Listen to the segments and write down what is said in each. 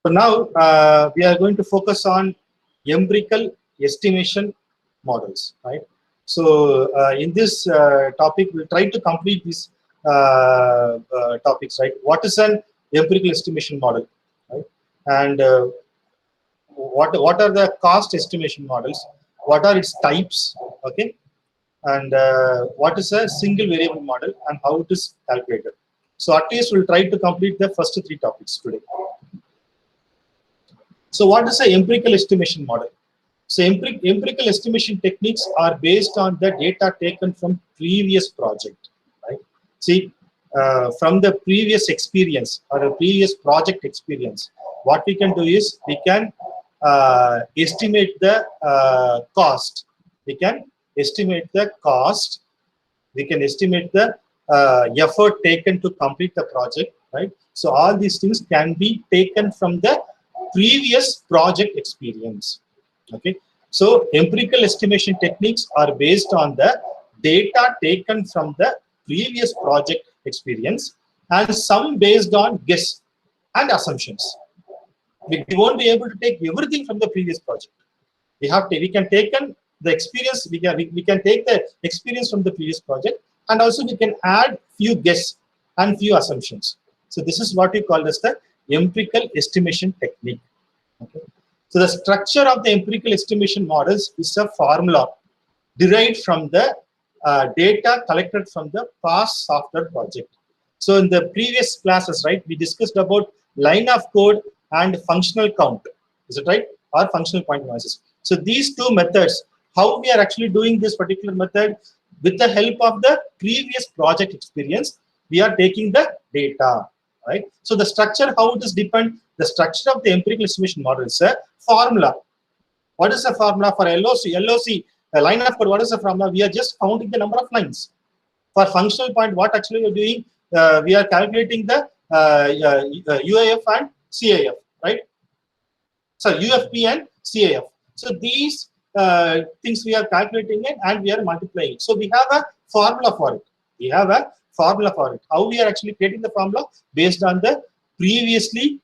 So now we are going to focus on empirical estimation models, right? So in this topic, we'll try to complete these topics, right? What is an empirical estimation model, right? And what are the cost estimation models? What are its types? Okay, and what is a single variable model and how it is calculated. So at least we'll try to complete the first 3 topics today. So what is an empirical estimation model? So empirical estimation techniques are based on the data taken from previous project, right? See, from the previous experience or a previous project experience, what we can do is we can estimate the cost. We can estimate the cost. We can estimate the effort taken to complete the project, right? So all these things can be taken from the previous project experience. Okay, so empirical estimation techniques are based on the data taken from the previous project experience and some based on guess and assumptions. We won't be able to take everything from the previous project. We can take the experience. We can take the experience from the previous project, and also we can add few guess and few assumptions. So this is what we call as the empirical estimation technique. Okay. So the structure of the empirical estimation models is a formula derived from the data collected from the past software project. So in the previous classes, right, we discussed about line of code and functional count. Is it right? Or functional point analysis. So these 2 methods, how we are actually doing this particular method, with the help of the previous project experience, we are taking the data, right? So the structure, how it is depend, the structure of the empirical estimation model is a formula. What is the formula for LOC? LOC, a line of code, what is the formula? We are just counting the number of lines. For functional point, what actually we are doing, we are calculating the UAF and CAF, right? So UFP and CAF. So these things we are calculating it and we are multiplying it. So we have a formula for it. We have a formula for it. How we are actually creating the formula? Based on the previously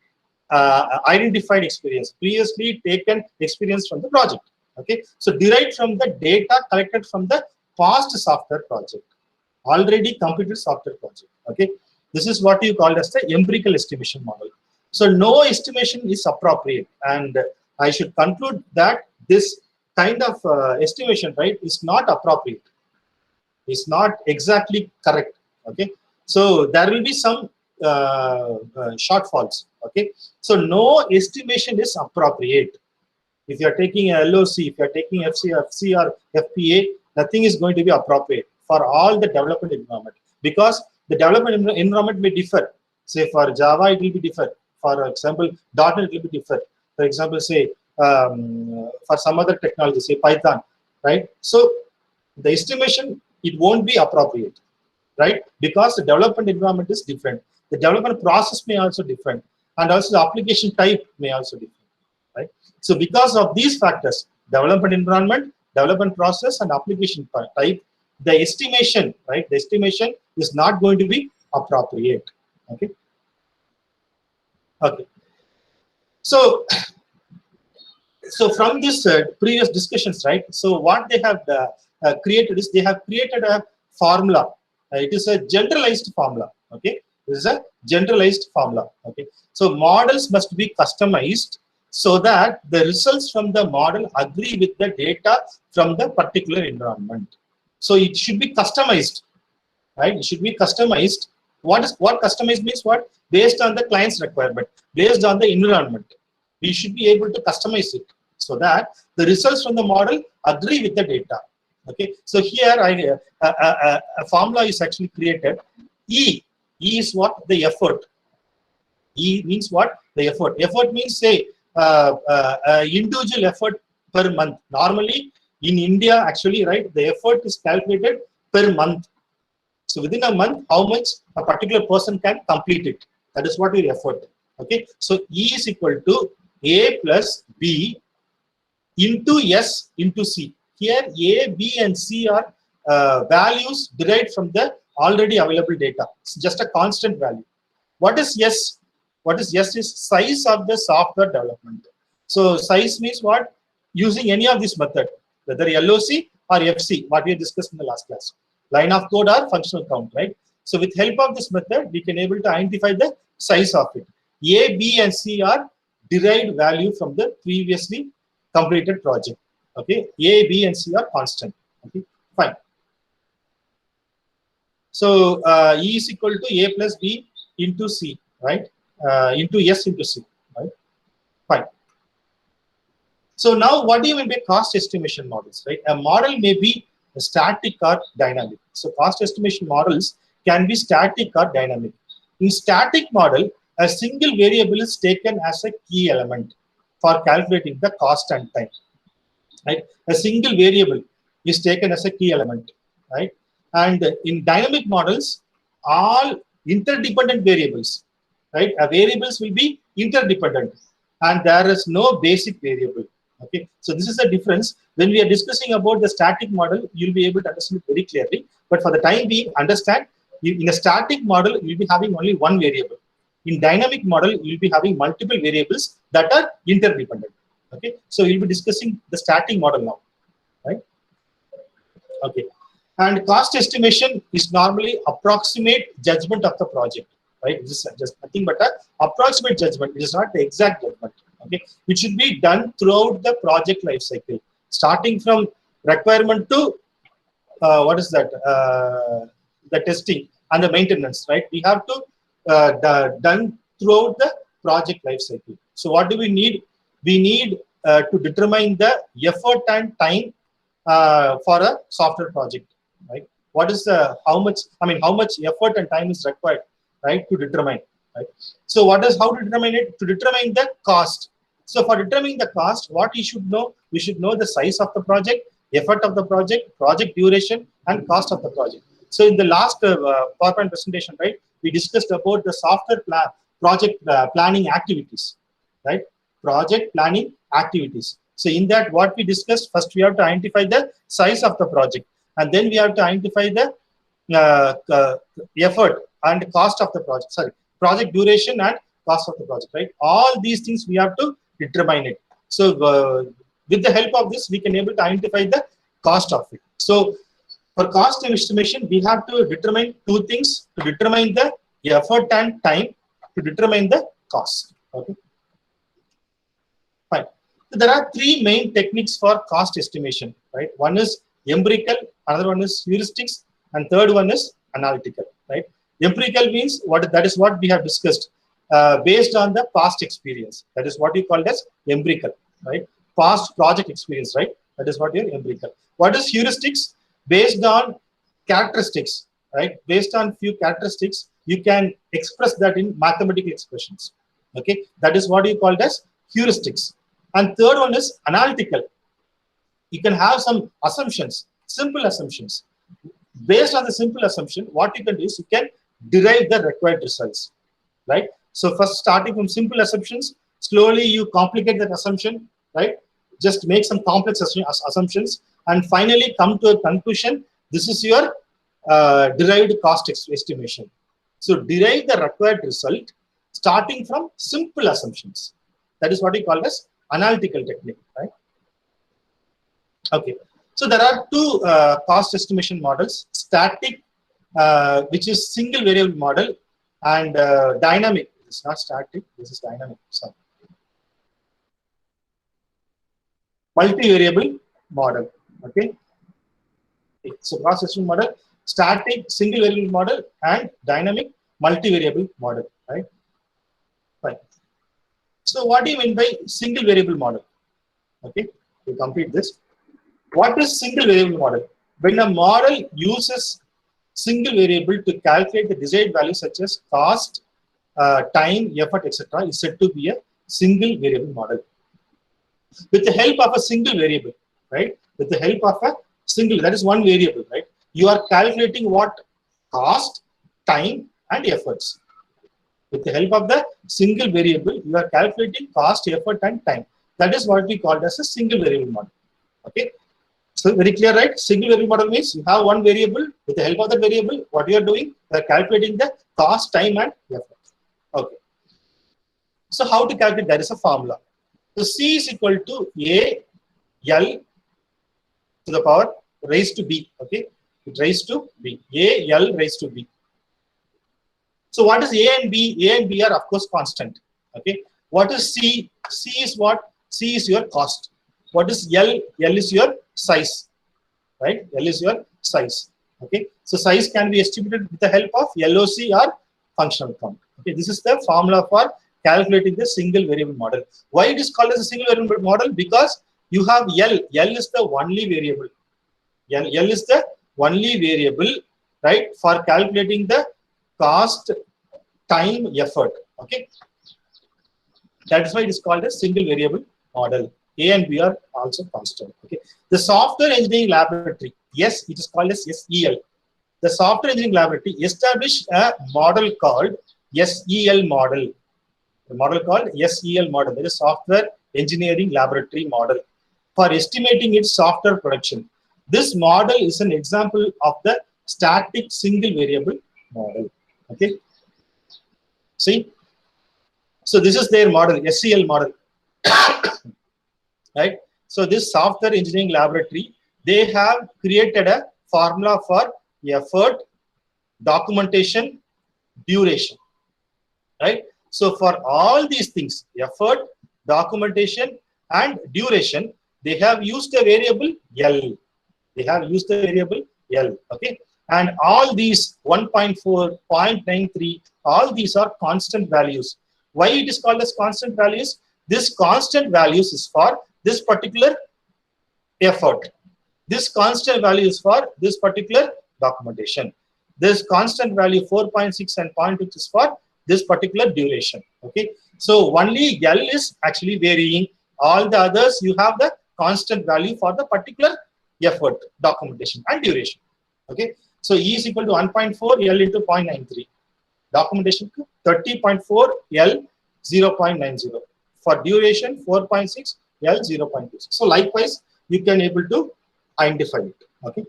identified experience, previously taken experience from the project. Okay, so derived from the data collected from the past software project, already completed software project. Okay, this is what you call as the empirical estimation model. So no estimation is appropriate, and I should conclude that this kind of estimation, right, is not appropriate. It's not exactly correct. Okay, so there will be some shortfalls. Okay, so no estimation is appropriate. If you are taking a LOC, if you are taking FC or FPA, nothing is going to be appropriate for all the development environment, because the development environment may differ. Say for Java, it will be different. For example, .NET, it will be different. For example, say for some other technology, say Python, right? So the estimation, it won't be appropriate, right? Because the development environment is different. The development process may also different, and also the application type may also differ, right? So because of these factors, development environment, development process, and application type, the estimation, right? The estimation is not going to be appropriate. Okay. Okay. So from this previous discussions, right? So what they have created is they have created a formula. It is a generalized formula. Okay, this is a generalized formula. Okay, so models must be customized so that the results from the model agree with the data from the particular environment. So it should be customized, right? It should be customized. What customized means? What? Based on the client's requirement, based on the environment. We should be able to customize it so that the results from the model agree with the data. Okay, so here a formula is actually created. E is what? The effort. E means what? The effort. Effort means, say, individual effort per month. Normally in India, actually, right, the effort is calculated per month. So within a month, how much a particular person can complete it. That is what we effort. Okay, so E is equal to A plus B into S into C. Here A, B, and C are values derived from the already available data. It's just a constant value. What is S? What is S is size of the software development. So size means what? Using any of this method, whether LOC or FC, what we discussed in the last class. Line of code or functional count, right? So with help of this method, we can able to identify the size of it. A, B, and C are derived value from the previously completed project. Okay, A, B, and C are constant. Okay, fine. So E is equal to A plus B into C, right? Into S into C, right? Fine. So now, what do you mean by cost estimation models, right? A model may be static or dynamic. So cost estimation models can be static or dynamic. In static model, a single variable is taken as a key element for calculating the cost and time, right? A single variable is taken as a key element, right? And in dynamic models, all interdependent variables, right? Variables will be interdependent, and there is no basic variable. Okay, so this is the difference. When we are discussing about the static model, you'll be able to understand it very clearly. But for the time being, understand in a static model, you'll be having only one variable. In dynamic model, you'll be having multiple variables that are interdependent. Okay, so we'll be discussing the static model now, right? Okay, and cost estimation is normally approximate judgment of the project, right? This is just nothing but an approximate judgment. It is not the exact judgment. Okay, it should be done throughout the project life cycle, starting from requirement to what is that? The testing and the maintenance, right? We have to done throughout the project life cycle. So what do we need? We need to determine the effort and time for a software project, right? What is the how much effort and time is required, right, to determine, right? So what is how to determine it? To determine the cost. So for determining the cost, what we should know the size of the project, effort of the project, project duration, and cost of the project. So in the last PowerPoint presentation, right, we discussed about the software project planning activities, right? Project planning activities. So in that, what we discussed, first we have to identify the size of the project, and then we have to identify the effort and cost of the project. Sorry, project duration and cost of the project, right? All these things we have to determine it. So with the help of this, we can able to identify the cost of it. So for cost estimation, we have to determine two things: to determine the effort and time, to determine the cost. Okay, fine. So there are three main techniques for cost estimation, right? One is empirical, another one is heuristics, and third one is analytical, right? Empirical means what? That is what we have discussed. Based on the past experience. That is what we call as empirical, right? Past project experience, right? That is what your empirical. What is heuristics? Based on characteristics, right? Based on few characteristics, you can express that in mathematical expressions. Okay, that is what you call as heuristics. And third one is analytical. You can have some assumptions, simple assumptions. Based on the simple assumption, what you can do is you can derive the required results, right? So first, starting from simple assumptions, slowly you complicate that assumption, right? Just make some complex assumptions, and finally come to a conclusion. This is your derived cost estimation. So derive the required result starting from simple assumptions. That is what we call as analytical technique, right? Okay. So there are two cost estimation models: static, which is single variable model, and dynamic. It's not static, this is dynamic. So multivariable model. Okay. So cost estimation model: static, single variable model, and dynamic multivariable model, right? Fine. So what do you mean by single variable model? Okay, to complete this. What is single variable model? When a model uses single variable to calculate the desired value such as cost, time, effort, etc., is said to be a single variable model. With the help of a single variable, right? With the help of a single, that is one variable, right? You are calculating what? Cost, time, and efforts. With the help of the single variable, you are calculating cost, effort, and time. That is what we call as a single variable model. Okay. So very clear, right? Single variable model means you have one variable. With the help of the variable, what you are doing? You are calculating the cost, time, and effort. Okay. So how to calculate? There is a formula. So C is equal to A L to the power raised to B. Okay, it raised to B. A L raised to B. So what is A and B? A and B are of course constant. Okay. What is C? C is what? C is your cost. What is L? L is your size. Right? L is your size. Okay. So size can be estimated with the help of LOC or functional count. Okay. This is the formula for calculating the single variable model. Why it is called as a single variable model? Because you have L. L is the only variable. L is the only variable, right, for calculating the cost, time, effort. Okay. That is why it is called a single variable model. A and B are also constant. Okay. The software engineering laboratory, yes, it is called as SEL. The software engineering laboratory established a model called SEL model. The model called SEL model. That is software engineering laboratory model for estimating its software production. This model is an example of the static single variable model. Okay. See. So this is their model, SEL model. Right. So this software engineering laboratory, they have created a formula for effort, documentation, duration. Right. So for all these things, effort, documentation, and duration, they have used a variable L. They have used the variable L. Okay. And all these 1.4, 0.93, all these are constant values. Why it is called as constant values? This constant values is for this particular effort. This constant value is for this particular documentation. This constant value 4.6 and 0.6 is for this particular duration. Okay. So only L is actually varying. All the others you have the constant value for the particular effort, documentation, and duration. Okay. So E is equal to 1.4 L into 0.93. Documentation 30.4 L 0.90. For duration 4.6 L 0.26. So likewise, you can able to identify it. Okay.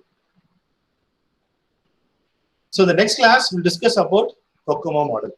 So the next class we'll discuss about COCOMO model.